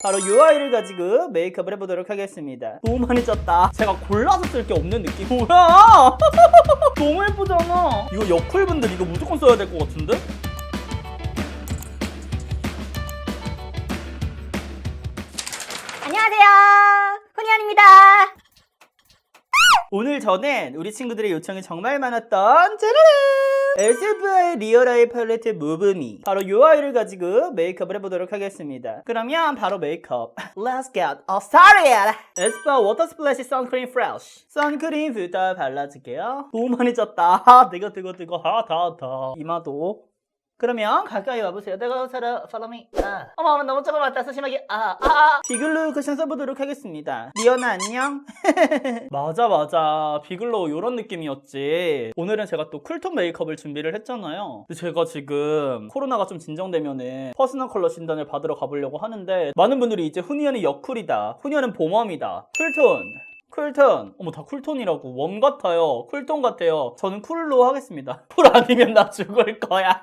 바로 이 아이를 가지고 메이크업을 해보도록 하겠습니다. 너무 많이 쪘다. 제가 골라서 쓸 게 없는 느낌. 뭐야? 너무 예쁘잖아. 이거 여쿨분들 이거 무조건 써야 될 것 같은데? 안녕하세요, 훈이언입니다. 오늘 저는 우리 친구들의 요청이 정말 많았던 짜라란! SFI 리얼 아이 팔레트 무브미, 바로 이 아이를 가지고 메이크업을 해보도록 하겠습니다. 그러면 바로 메이크업 Let's get started! 에스쁘아 워터 스플래시 선크림 프레쉬, 선크림부터 발라줄게요. 너무 많이 쪘다. 내가 뜨거 다 이마도. 그러면 가까이 와보세요. 내가 살아 follow me. 어머 너무 조그맣다. 소심하게. 비글로 쿠션 써보도록 하겠습니다. 리언아 안녕. 맞아 비글로 요런 느낌이었지. 오늘은 제가 또 쿨톤 메이크업을 준비를 했잖아요. 근데 제가 지금 코로나가 좀 진정되면은 퍼스널 컬러 진단을 받으러 가보려고 하는데, 많은 분들이 이제 훈이언이 여쿨이다, 훈이언은 봄웜이다, 쿨톤. 어머 다 쿨톤이라고. 웜 같아요, 쿨톤 같아요. 저는 쿨로 하겠습니다. 쿨 아니면 나 죽을 거야.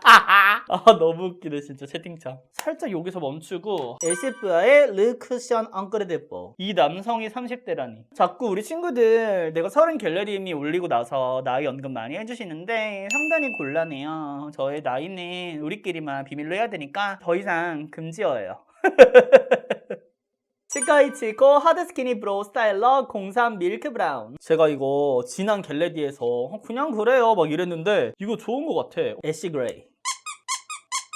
너무 웃기네 진짜 채팅창. 살짝 여기서 멈추고 에시프아의 르 쿠션 엉크레데뽀. 이 남성이 30대라니. 자꾸 우리 친구들 내가 30 갤러리미 올리고 나서 나이 언급 많이 해주시는데 상당히 곤란해요. 저의 나이는 우리끼리만 비밀로 해야 되니까 더 이상 금지어예요. 치카이치코 하드스키니 브로우 스타일러 03 밀크 브라운. 제가 이거 진한 겟레디에서 그냥 그래요 막 이랬는데 이거 좋은 것 같아. 애쉬 그레이.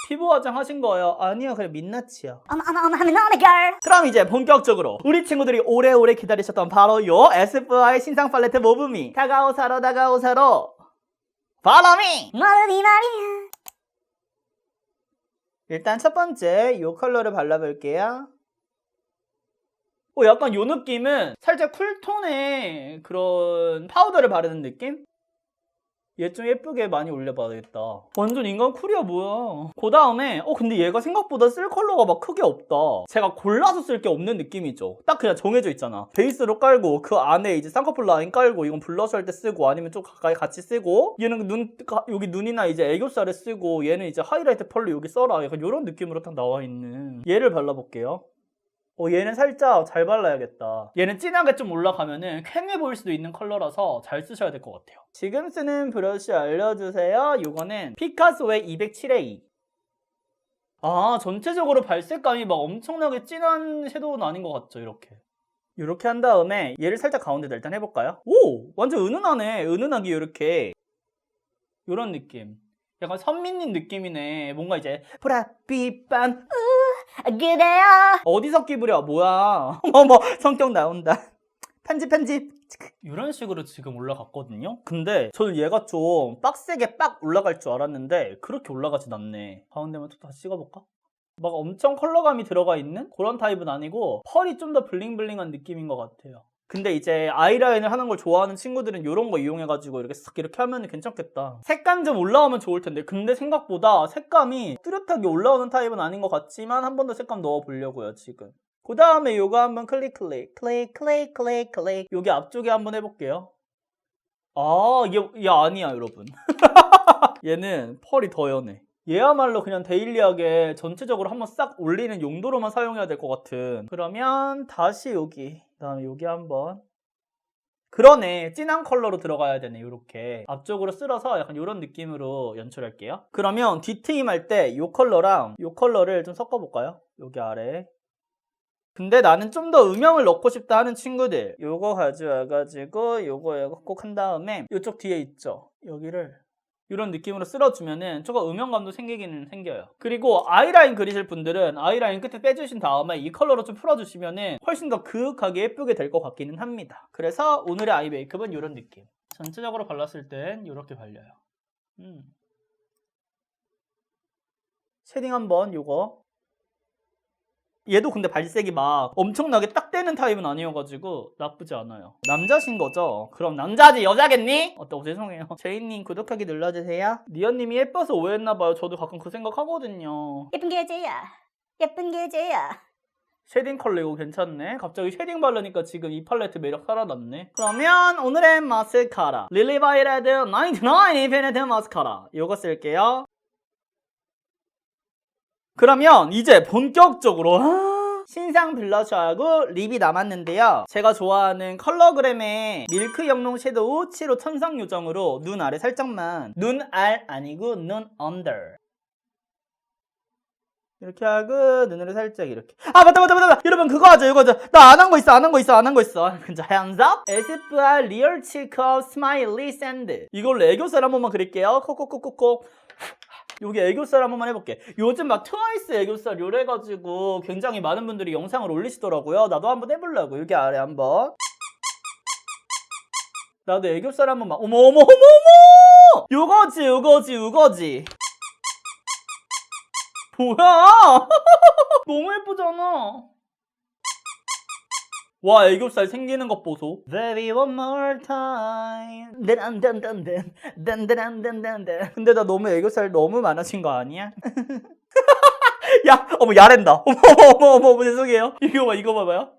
피부 화장 하신 거예요? 아니요, 그래 민낯이요. 어머 하면 너네 girl. 그럼 이제 본격적으로 우리 친구들이 오래오래 기다리셨던 바로 요 에스쁘아의 신상 팔레트 모브미. 다가오사로 팔로미. 뭐니 말이야. 일단 첫 번째 요 컬러를 발라볼게요. 약간 요 느낌은 살짝 쿨톤의 그런 파우더를 바르는 느낌? 얘 좀 예쁘게 많이 올려봐야겠다. 완전 인간 쿨이야 뭐야. 그 다음에 근데 얘가 생각보다 쓸 컬러가 막 크게 없다. 제가 골라서 쓸 게 없는 느낌이죠. 딱 그냥 정해져 있잖아. 베이스로 깔고 그 안에 이제 쌍꺼풀 라인 깔고 이건 블러셔 할 때 쓰고 아니면 좀 가까이 같이 쓰고, 얘는 여기 눈이나 이제 애교살에 쓰고, 얘는 이제 하이라이트 펄로 여기 써라. 약간 요런 느낌으로 딱 나와 있는 얘를 발라볼게요. 얘는 살짝 잘 발라야겠다. 얘는 진하게 좀 올라가면은 쾌해 보일 수도 있는 컬러라서 잘 쓰셔야 될 것 같아요. 지금 쓰는 브러쉬 알려주세요. 요거는 피카소의 207A. 전체적으로 발색감이 막 엄청나게 진한 섀도우는 아닌 것 같죠. 이렇게 한 다음에 얘를 살짝 가운데다 일단 해볼까요? 완전 은은하네. 은은하게 이렇게 요런 느낌. 약간 선민님 느낌이네. 뭔가 이제 브라삐빤 그래요. 어디서 끼부려 뭐야. 어머 성격 나온다. 편집 이런 식으로 지금 올라갔거든요. 근데 저는 얘가 좀 빡세게 빡 올라갈 줄 알았는데 그렇게 올라가진 않네. 가운데만 또 다시 찍어볼까? 막 엄청 컬러감이 들어가 있는 그런 타입은 아니고 펄이 좀 더 블링블링한 느낌인 것 같아요. 근데 이제 아이라인을 하는 걸 좋아하는 친구들은 이런 거 이용해가지고 이렇게 싹 이렇게 하면 괜찮겠다. 색감 좀 올라오면 좋을 텐데, 근데 생각보다 색감이 뚜렷하게 올라오는 타입은 아닌 것 같지만 한 번 더 색감 넣어보려고요 지금. 그 다음에 요거 한번 클릭 여기 앞쪽에 한번 해볼게요. 얘 아니야 여러분. 얘는 펄이 더 연해. 얘야말로 그냥 데일리하게 전체적으로 한번 싹 올리는 용도로만 사용해야 될 것 같은. 그러면 다시 여기, 그 다음에 여기 한번. 그러네, 진한 컬러로 들어가야 되네. 요렇게 앞쪽으로 쓸어서 약간 요런 느낌으로 연출할게요. 그러면 뒤트임 할 때 요 컬러랑 요 컬러를 좀 섞어볼까요? 여기 아래. 근데 나는 좀 더 음영을 넣고 싶다 하는 친구들, 요거 가져와가지고 요거 꼭 한 다음에 요쪽 뒤에 있죠, 여기를 이런 느낌으로 쓸어주면은 조금 음영감도 생기기는 생겨요. 그리고 아이라인 그리실 분들은 아이라인 끝에 빼주신 다음에 이 컬러로 좀 풀어주시면은 훨씬 더 그윽하게 예쁘게 될 것 같기는 합니다. 그래서 오늘의 아이 메이크업은 이런 느낌. 전체적으로 발랐을 땐 이렇게 발려요. 쉐딩 한번 요거. 얘도 근데 발색이 막 엄청나게 딱 떼는 타입은 아니어가지고 나쁘지 않아요. 남자신 거죠? 그럼 남자지 여자겠니? 죄송해요. 제이님 구독하기 눌러주세요. 니언님이 예뻐서 오해했나봐요. 저도 가끔 그 생각 하거든요. 예쁜 게 죄야. 쉐딩 컬러 이거 괜찮네. 갑자기 쉐딩 바르니까 지금 이 팔레트 매력 살아났네. 그러면 오늘의 마스카라 릴리바이레드 99 인피니트 마스카라 이거 쓸게요. 그러면 이제 본격적으로 신상 블러셔하고 립이 남았는데요. 제가 좋아하는 컬러그램의 밀크 영롱 섀도우 7호 천상 요정으로 눈 아래 살짝만, 눈 알 아니고 눈 언더 이렇게 하고 눈으로 살짝 이렇게. 아 맞다. 여러분 그거 하죠. 나 안 한 거 있어. 진짜 hands up. 에스쁘아 리얼 칠컵 스마일리 샌드. 이걸로 애교살 한 번만 그릴게요. 콕콕콕콕콕. 여기 애교살 한 번만 해볼게. 요즘 막 트와이스 애교살 요래가지고 굉장히 많은 분들이 영상을 올리시더라고요. 나도 한번 해보려고. 여기 아래 한번. 나도 애교살 한 번만. 어머. 요거지. 뭐야? 너무 예쁘잖아. 와, 애교살 생기는 것 보소. Baby one more time. 딴딴딴딴. 근데 나 너무 애교살 너무 많아진 거 아니야? 야, 어머 야랜다. 어머 죄송해요. 이거 봐봐요.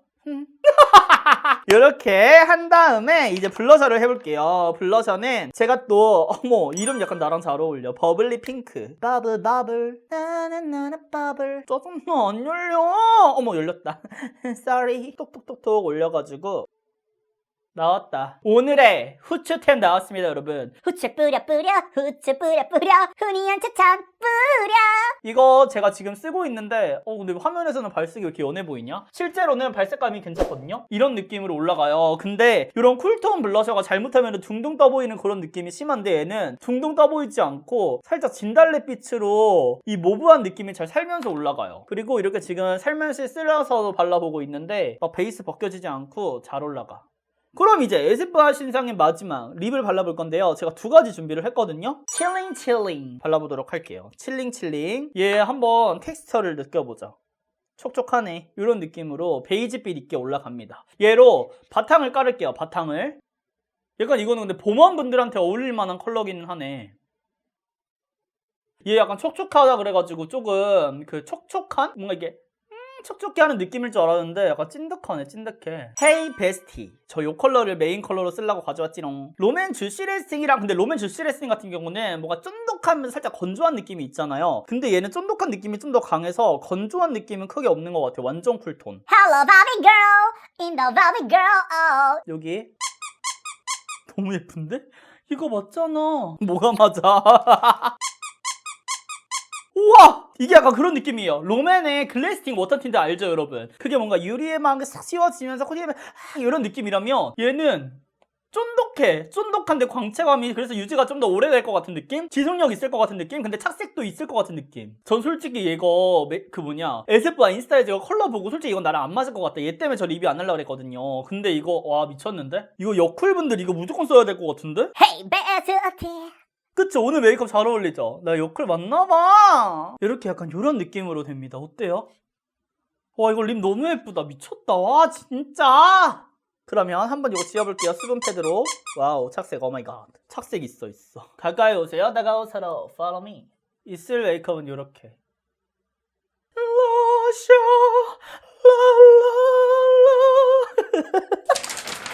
이렇게 한 다음에 이제 블러셔를 해볼게요. 블러셔는 제가 또 이름 약간 나랑 잘 어울려. 버블리 핑크. 버블 나나나나 버블. 짜증나 안 열려. 어머 열렸다. Sorry. 톡톡톡톡 올려가지고 나왔다. 오늘의 후추템 나왔습니다, 여러분. 후추 뿌려 후추 뿌려 훈이한테 참 뿌려. 이거 제가 지금 쓰고 있는데 근데 화면에서는 발색이 왜 이렇게 연해 보이냐? 실제로는 발색감이 괜찮거든요? 이런 느낌으로 올라가요. 근데 이런 쿨톤 블러셔가 잘못하면 둥둥 떠 보이는 그런 느낌이 심한데 얘는 둥둥 떠 보이지 않고 살짝 진달래빛으로 이 모브한 느낌이 잘 살면서 올라가요. 그리고 이렇게 지금 살며시 쓸어서 발라보고 있는데 막 베이스 벗겨지지 않고 잘 올라가. 그럼 이제 에스쁘아 신상의 마지막 립을 발라볼 건데요. 제가 두 가지 준비를 했거든요. 칠링 발라보도록 할게요. 칠링. 얘 한번 텍스처를 느껴보자. 촉촉하네. 이런 느낌으로 베이지빛 있게 올라갑니다. 얘로 바탕을 깔을게요. 바탕을. 약간 이거는 근데 봄원분들한테 어울릴 만한 컬러기는 하네. 얘 약간 촉촉하다 그래가지고 조금 그 촉촉한? 뭔가 이게 촉촉해 하는 느낌일 줄 알았는데 약간 찐득하네. 헤이 베스티. 저 요 컬러를 메인 컬러로 쓰려고 가져왔지롱. 롬앤 주시 레싱이랑 근데 롬앤 주시 레싱 같은 경우는 뭔가 쫀득하면서 살짝 건조한 느낌이 있잖아요. 근데 얘는 쫀득한 느낌이 좀 더 강해서 건조한 느낌은 크게 없는 것 같아요. 완전 쿨톤. Hello Barbie girl in the Barbie girl. Oh. 여기 너무 예쁜데? 이거 맞잖아. 뭐가 맞아? 우와! 이게 약간 그런 느낌이에요. 롬앤의 글래스팅 워터틴트 알죠, 여러분? 그게 뭔가 유리에 막 싹 씌워지면서 코팅하면 이런 느낌이라면 얘는 쫀득한데 광채감이 그래서 유지가 좀 더 오래될 것 같은 느낌? 지속력 있을 것 같은 느낌? 근데 착색도 있을 것 같은 느낌. 전 솔직히 이거 에스쁘아 인스타에 제가 컬러 보고 솔직히 이건 나랑 안 맞을 것 같다. 얘 때문에 저 리뷰 안 하려고 그랬거든요. 근데 이거 와 미쳤는데? 이거 여쿨분들 이거 무조건 써야 될 것 같은데? Hey 베스티. 그치? 오늘 메이크업 잘 어울리죠? 나 여클 맞나봐. 이렇게 약간 이런 느낌으로 됩니다. 어때요? 와 이거 립 너무 예쁘다. 미쳤다. 와 진짜. 그러면 한번 이거 지워볼게요. 수분 패드로. 와우 착색 오마이갓. 착색 있어. 가까이 오세요. 다가오세요. Follow me. 있을 메이크업은 이렇게.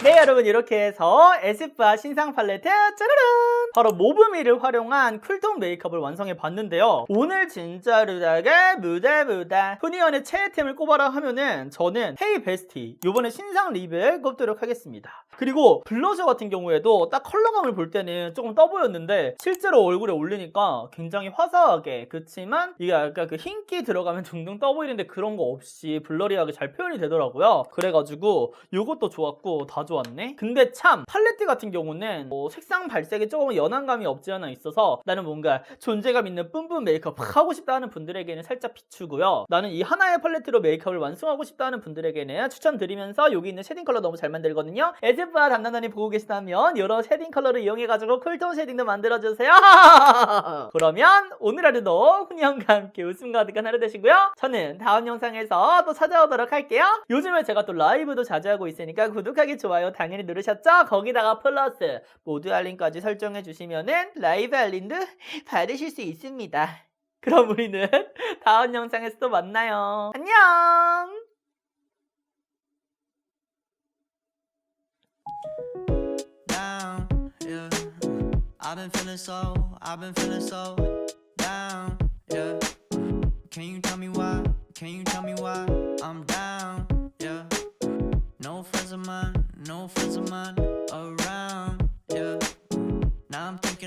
네 여러분 이렇게 해서 에스쁘아 신상 팔레트 짜라란 바로 모브미를 활용한 쿨톤 메이크업을 완성해 봤는데요. 오늘 진짜로다가 무다무다 훈이언의 최애템을 꼽아라 하면은 저는 헤이 베스티 요번에 신상 립을 꼽도록 하겠습니다. 그리고 블러셔 같은 경우에도 딱 컬러감을 볼 때는 조금 떠 보였는데 실제로 얼굴에 올리니까 굉장히 화사하게 그치만 이게 약간 그 흰기 들어가면 둥둥 떠 보이는데 그런 거 없이 블러리하게 잘 표현이 되더라고요. 그래가지고 요것도 좋았고 다 좋았네. 근데 참 팔레트 같은 경우는 색상 발색이 조금 연한 감이 없지 않아 있어서 나는 뭔가 존재감 있는 뿜뿜 메이크업 하고 싶다 하는 분들에게는 살짝 비추고요. 나는 이 하나의 팔레트로 메이크업을 완성하고 싶다 하는 분들에게는 추천드리면서 여기 있는 쉐딩 컬러 너무 잘 만들거든요. 에스쁘아 담당자님 보고 계시다면 여러 쉐딩 컬러를 이용해가지고 쿨톤 쉐딩도 만들어주세요. 그러면 오늘 하루도 훈이형과 함께 웃음 가득한 하루 되시고요. 저는 다음 영상에서 또 찾아오도록 할게요. 요즘에 제가 또 라이브도 자주 하고 있으니까 구독하기 좋아요 당연히 누르셨죠? 거기다가 플러스 모두 알림까지 설정해 주시면은 라이브 알림도 받으실 수 있습니다. 그럼 우리는 다음 영상에서 또 만나요. 안녕. Down, yeah. I've been feeling so down, yeah. Can you tell me why? Can you tell me why I'm down? Yeah. No friends of mine, no friends of mine around. Yeah. Now I'm thinking.